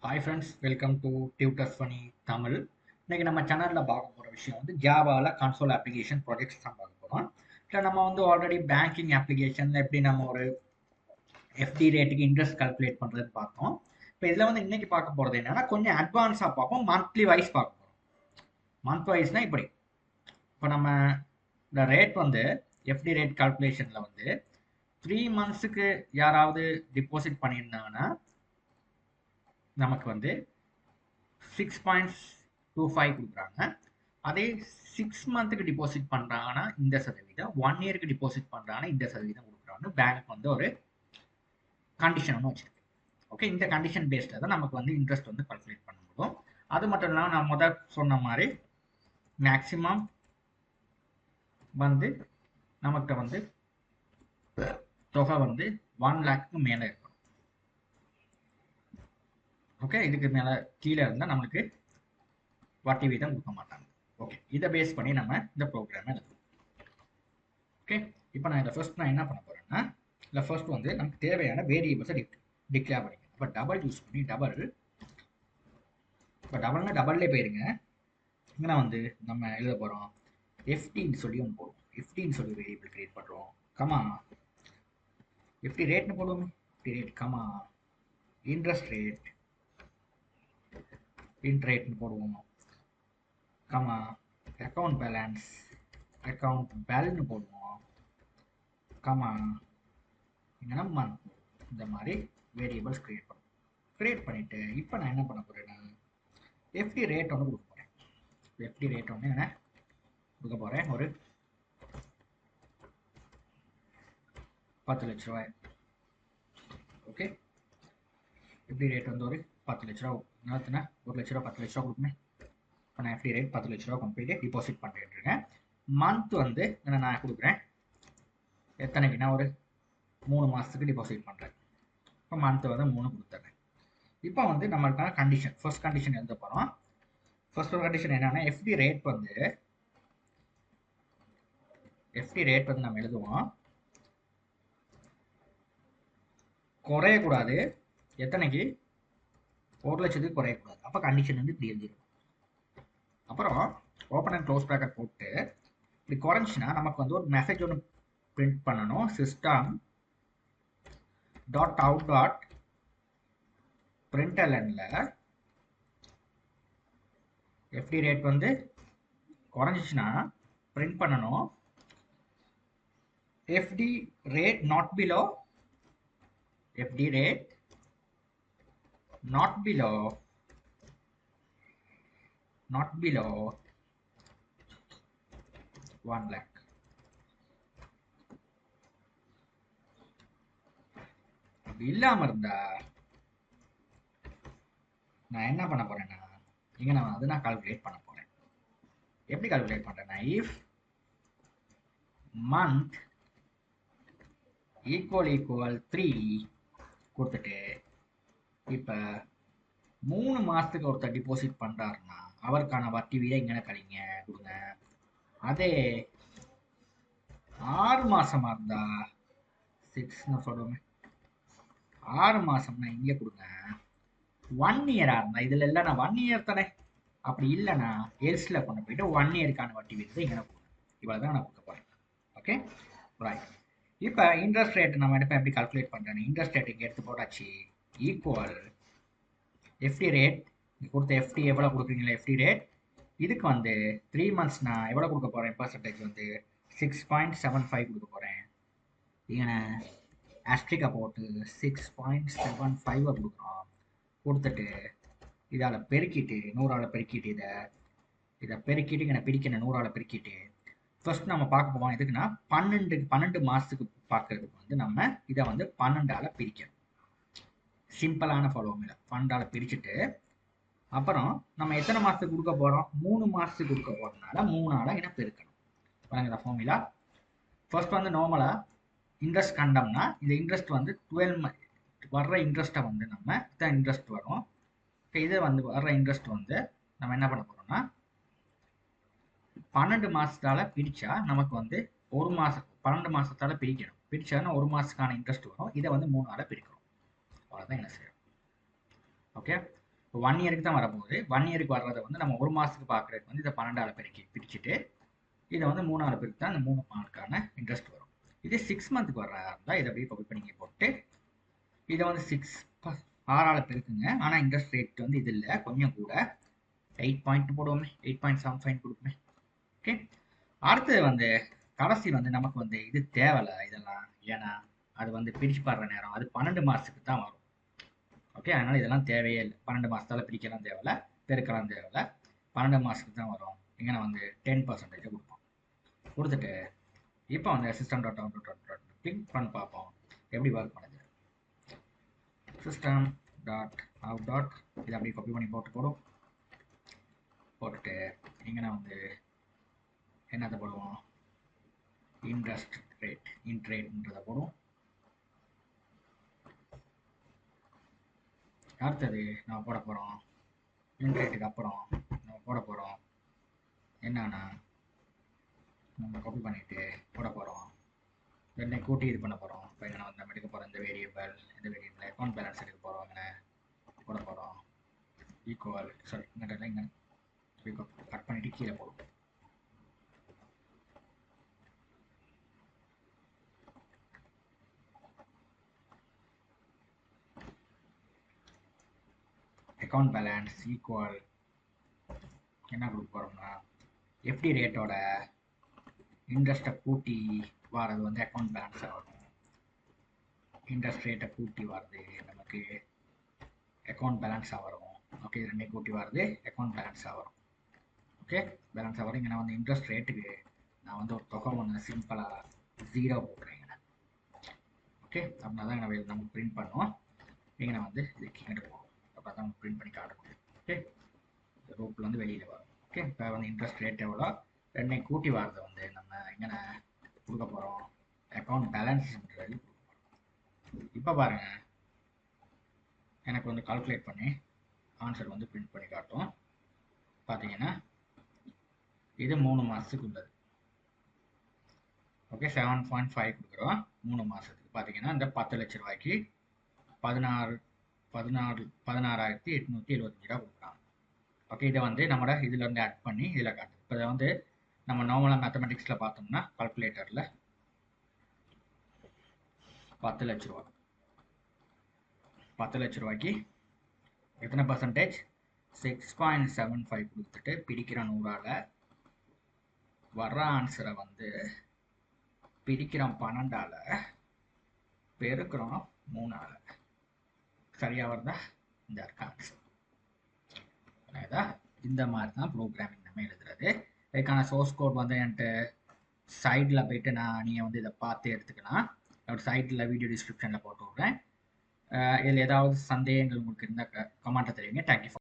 Hi friends, welcome to tutors funny Tamil. இன்னைக்கு நம்ம சேனலில் பார்க்க போகிற விஷயம் வந்து ஜாவாவில் கன்சோல் அப்ளிகேஷன் ப்ராஜெக்ட்ஸ் தான் பார்க்க போகிறோம். இல்லை நம்ம வந்து ஆல்ரெடி பேங்கிங் அப்ளிகேஷன் எப்படி நம்ம ஒரு எஃப்டி ரேட்டுக்கு இன்ட்ரெஸ்ட் கால்குலேட் பண்ணுறதுன்னு பார்த்தோம். இப்போ இதில் வந்து இன்னைக்கு பார்க்க போகிறது என்னன்னா கொஞ்சம் அட்வான்ஸாக பார்ப்போம், மந்த்லி வைஸ் பார்க்க போகிறோம். மந்த் வைஸ்னால் இப்படி இப்போ நம்ம இந்த ரேட் வந்து எஃப்டி ரேட் கால்குலேஷனில் வந்து 3 மந்த்ஸுக்கு யாராவது டிபாசிட் பண்ணியிருந்தாங்கன்னா நமக்கு வந்து 6.25 கொடுக்குறாங்க. அதே 6 மந்த்துக்கு டிபாசிட் பண்ணுறாங்கன்னா இந்த சதவீதம், 1 இயருக்கு டிபாசிட் பண்ணுறாங்கன்னா இந்த சதவீதம் கொடுக்குறாங்க. பேங்க் வந்து ஒரு கண்டிஷன் ஒன்று வச்சிருக்கு. ஓகே, இந்த கண்டிஷன் பேஸ்டில் தான் நமக்கு வந்து இன்ட்ரெஸ்ட் வந்து கால்குலேட் பண்ண முடியும். அது மட்டும் இல்லாமல் நான் முதல் சொன்ன மாதிரி மேக்சிமம் வந்து நமக்கு வந்து தொகை வந்து 1 லேக்கு மேலே இருக்கும். ஓகே, இதுக்கு மேலே கீழே இருந்தால் நம்மளுக்கு வட்டி வீதம் கொடுக்க மாட்டாங்க. ஓகே, இதை பேஸ் பண்ணி நம்ம இந்த ப்ரோக்ராமை எழுதுவோம். ஓகே, இப்போ நான் இதை ஃபர்ஸ்ட் நான் என்ன பண்ண போகிறேன்னா, இல்லை ஃபர்ஸ்ட் வந்து நமக்கு தேவையான வேரியபிள்ஸை டிக்ளேர் பண்ணிக்கணும். இப்போ டபுள் யூஸ் பண்ணி இப்போ டபுள்னா டபுள்லே போயிருங்க. இங்கே வந்து நம்ம எழுத போகிறோம் எஃப்டின்னு சொல்லி ஒன்று போடுவோம். எஃப்டின்னு சொல்லி வேரியபிள் கிரியேட் பண்ணுறோம். கமா எஃப்டி ரேட்னு போடுவோம். எஃப்டி ரேட் கமா இன்ட்ரெஸ்ட் ரேட்னு போடுவோம். கமா அக்கௌண்ட் பேலன்ஸ்னு போடுவோம். கமா இங்கன்னா மந்த். இந்த மாதிரி வேரியபிள்ஸ் கிரியேட் பண்ணிட்டு இப்போ நான் என்ன பண்ண போறேன்னா எஃப்டி ரேட் ஒன்று கொடுக்க போறேன். எஃப்டி ரேட் ஒன்று என்ன கொடுக்க போறேன், ஒரு 10 லட்ச ரூபாய். ஓகே, எஃப்டி ரேட் வந்து ஒரு 10 லட்ச ரூபா. நேரத்துனா 1 லட்ச ரூபா 10 லட்ச ரூபா கொடுப்பேன். இப்போ நான் எஃப்டி ரேட் 10 லட்ச ரூபா கொண்டு போயிட்டு டிபாசிட் பண்ணிட்டு இருக்கேன். மந்த் வந்து என்ன நான் கொடுக்குறேன், எத்தனைக்குன்னா ஒரு 3 மாதத்துக்கு டிபாசிட் பண்ணுறேன். இப்போ மந்த் வந்து 3 கொடுத்துட்றேன். இப்போ வந்து நம்மளுக்கான கண்டிஷன், ஃபர்ஸ்ட் கண்டிஷன் எழுத போகிறோம். ஃபர்ஸ்ட் கண்டிஷன் என்னன்னா எஃப்டி ரேட் வந்து நம்ம எழுதுவோம், குறையக்கூடாது. எத்தனைக்கு? 1 லட்சத்துக்கு குறையக்கூடாது. அப்போ கண்டிஷன் வந்து இப்படி எழுதிடும். அப்புறம் ஓப்பன் அண்ட் க்ளோஸ் ப்ராக்கெட் போட்டு இப்படி குறைஞ்சிச்சுன்னா நமக்கு வந்து ஒரு மெசேஜ் ஒன்று பிரிண்ட் பண்ணணும். சிஸ்டம் டாட் அவுட் டாட் பிரிண்டெல்என்ல எஃப்டி ரேட் வந்து குறைஞ்சிச்சுன்னா பிரிண்ட் பண்ணணும் FD rate not below 1 lakh. அப்படி இல்லாம இருந்தா நான் என்ன பண்ண போறேன்னா இங்க நான் கால்குலேட் பண்ண போறேன். எப்படி கால்குலேட் பண்றேன்னா if month equal 3 கொடுத்துட்டு இப்ப 3 மாசத்துக்கு ஒருத்தர் டிபாசிட் பண்றாருன்னா அவருக்கான வட்டி வீதம் இங்கே கழிங்க கொடுங்க. அதே 6 மாசமா இருந்தா 6 சொல்லுவோமே, 6 மாசம்னா இங்க கொடுங்க. 1 இயரா இருந்தா இதுல இல்ல நான் 1 இயர் தானே, அப்படி இல்லைன்னா எல்ஸ்ல கொண்டு போயிட்டு 1 இயருக்கான வட்டி வீதத்தை இங்கே கொடுங்க. இவ்வளவுதான் நான் கொடுக்க போறேன். Okay right. இப்போ இன்ட்ரெஸ்ட் ரேட் நம்ம எடுப்பேன். எப்படி கால்குலேட் பண்றேன், இன்ட்ரெஸ்ட் ரேட் இங்கே எடுத்து போட்டாச்சு. ஈக்குவல் எஃப்டி ரேட் கொடுத்த எஃப்டி எவ்வளோ கொடுக்குறீங்களா எஃப்டி ரேட், இதுக்கு வந்து 3 மந்த்ஸ் நான் எவ்வளோ கொடுக்க போகிறேன், பர்சன்டேஜ் வந்து 6.75 கொடுக்க போகிறேன். இங்கே ஆஸ்ட்ரிக்கை போட்டு 6.75 கொடுக்குறோம். கொடுத்துட்டு இதால் பெருக்கிட்டு 100ஆல் பெருக்கிட்டு இதை பெருக்கிட்டு இங்கே பிரிக்கணும். 100ஆல் பெருக்கிட்டு ஃபர்ஸ்ட் நம்ம பார்க்க போவோம். எதுக்குன்னா 12 மாதத்துக்கு பார்க்கறதுக்கு வந்து நம்ம இதை வந்து 12ஆல் பிரிக்கணும். சிம்பிளான ஃபாலோமில் 12ஆல் பிரிச்சுட்டு அப்புறம் நம்ம எத்தனை மாதத்துக்கு கொடுக்க போகிறோம், 3 மாதத்துக்கு கொடுக்க போகிறதுனால 3ஆல் என்ன பெருக்கணும். பாருங்க ஃபார்முலா. ஃபர்ஸ்ட் வந்து நார்மலாக இன்ட்ரெஸ்ட் கண்டோம்னா இந்த இன்ட்ரெஸ்ட் வந்து 12 வர்ற இன்ட்ரெஸ்ட்டை வந்து நம்ம இத்தனை இன்ட்ரெஸ்ட் வரும். இதை வந்து வர்ற இன்ட்ரெஸ்ட் வந்து நம்ம என்ன பண்ண போகிறோம்னா 12 மாதத்தால் பிரித்தா நமக்கு வந்து 1 மாதம் 12 மாதத்தால் பிரிக்கணும். பிரித்தாங்கன்னா 1 மாதத்துக்கான இன்ட்ரெஸ்ட் வரும். இதை வந்து 3ஆல் பிரிக்கணும். அவ்வளோதான் என்ன செய்யணும். ஓகே, இப்போ 1 இயருக்கு தான் வரப்போகுது. 1 இயருக்கு வர்றதை வந்து நம்ம ஒரு மாதத்துக்கு பார்க்குறதுக்கு வந்து இதை 12ஆல் பிரிச்சுட்டு இதை வந்து 3ஆல் பிரித்து தான் அந்த 3 மாதத்துக்கான இன்ட்ரெஸ்ட் வரும். இதே 6 மந்த்துக்கு வர்றதா இருந்தால் இதை அப்படியே காப்பி பண்ணி போட்டு இதை வந்து 6ஆல் பெருக்குங்க. ஆனால் இன்ட்ரெஸ்ட் ரேட் வந்து இது இல்லை, கொஞ்சம் கூட 8 போடுவோமே, 8.75 கொடுக்குமே. ஓகே, அடுத்தது வந்து கடைசி வந்து நமக்கு வந்து இது தேவையில்லை இதெல்லாம், ஏன்னா அது வந்து பிரிச்சு பாடுற நேரம் அது 12 மாதத்துக்கு தான் வரும். ஓகே, அதனால இதெல்லாம் தேவையே இல்லை. 12 மாதத்தால பிரிக்கலாம் தேவையில்ல, பெருக்கலாம் தேவையில்ல, 12 மாதத்துக்கு தான் வரும். இங்கே நான் வந்து 10% கொடுப்போம். கொடுத்துட்டு இப்போ வந்து system.out.out கிளிக் பண்ணி பார்ப்போம் எப்படி ஒர்க் பண்ணுது. system.out இதை அப்படியே காப்பி பண்ணி போட்டுட்டு இங்கே நான் வந்து என்னத்தை போடுவோம், இன்ட்ரெஸ்ட் ரேட்ன்றதை போடுவோம். அடுத்தது நம்ம போட போகிறோம் இன்ட்ரேட்டுக்கு அப்புறம் நம்ம போட போகிறோம் என்னன்னா, நம்ம காப்பி பண்ணிவிட்டு போட போகிறோம், என்ன கூட்டி இது பண்ண போகிறோம். இப்போ இங்கே நம்ம எடுக்க போகிறோம் இந்த வேரியபிள் அக்கௌண்ட் பேலன்ஸ் எடுக்க போகிறோம். இங்கே போட போகிறோம் ஈக்குவல், சாரி இங்கே கட் பண்ணிவிட்டு கீழே போடுவோம். அக்கௌண்ட் பேலன்ஸ் ஈக்குவல் என்ன கொடுக்க போகிறோம்னா, எஃப்டி ரேட்டோட இன்ட்ரெஸ்ட்டை கூட்டி வரது வந்து அக்கௌண்ட் பேலன்ஸாக வரும். இன்ட்ரெஸ்ட் ரேட்டை கூட்டி வரது நமக்கு அக்கௌண்ட் பேலன்ஸாக வரும். ஓகே, இது ரெண்டே கூட்டி வரது அக்கௌண்ட் பேலன்ஸாக வரும். ஓகே, பேலன்ஸாக வரும். இங்கே நான் வந்து இன்ட்ரெஸ்ட் ரேட்டுக்கு நான் வந்து ஒரு தொகை ஒன்று சிம்பிளாக 0 போட்டுறேங்க. ஓகே, அப்படின்னா தான் நம்ம பிரிண்ட் பண்ணுவோம். இங்கே நான் வந்து இது கீழே போகும், அப்போ தான் பிரிண்ட் பண்ணி காட்ட முடியும். ஓகே, ரூப்பில் வந்து வெளியில் வரும். ஓகே, இப்போ வந்து இன்ட்ரெஸ்ட் ரேட் எவ்வளோ ரெண்டையும் கூட்டி வரதை வந்து நம்ம இங்கே கொடுக்க போகிறோம் அக்கௌண்ட் பேலன்ஸ்ன்றது. இப்போ பாருங்க, எனக்கு வந்து கால்குலேட் பண்ணி ஆன்சர் வந்து பிரிண்ட் பண்ணி காட்டும். பார்த்தீங்கன்னா இது 3 மாதத்துக்கு உள்ளது. ஓகே, 7.5 கொடுக்குறோம் 3 மாதத்துக்கு. பார்த்தீங்கன்னா இந்த 10 லட்ச ரூபாய்க்கு 16,875 ரூபா கொடுக்குறாங்க. ஓகே, இதை வந்து நம்மளோட இதுலேருந்து ஆட் பண்ணி இதில் காட்டுது. இப்போ இதை வந்து நம்ம நார்மலாக மேத்தமெட்டிக்ஸில் பார்த்தோம்னா கால்குலேட்டரில் 10 லட்ச ரூபா 10 லட்ச ரூபாய்க்கு எத்தனை பர்சன்டேஜ், 6.75 கொடுத்துட்டு பிரிக்கிற 100ஆல் வர்ற ஆன்சரை வந்து பிரிக்கிறோம் 12ஆல் பெருக்கிறோம் 3ஆல். சரியாக வருதா? இந்த இருக்க ஆன்சர். இந்த மாதிரி தான் ப்ரோக்ராமிங் நம்ம எழுதுறது. இதுக்கான சோர்ஸ் கோட் வந்து என்கிட்ட சைடில் போயிட்டு நீங்கள் வந்து இதை பார்த்து எடுத்துக்கலாம். சைடில் வீடியோ டிஸ்கிரிப்ஷனில் போட்டு விட்றேன். இதில் ஏதாவது சந்தேகங்கள் உங்களுக்கு இருந்தால் கமெண்ட்டை தெரியுங்க. தேங்க்யூ.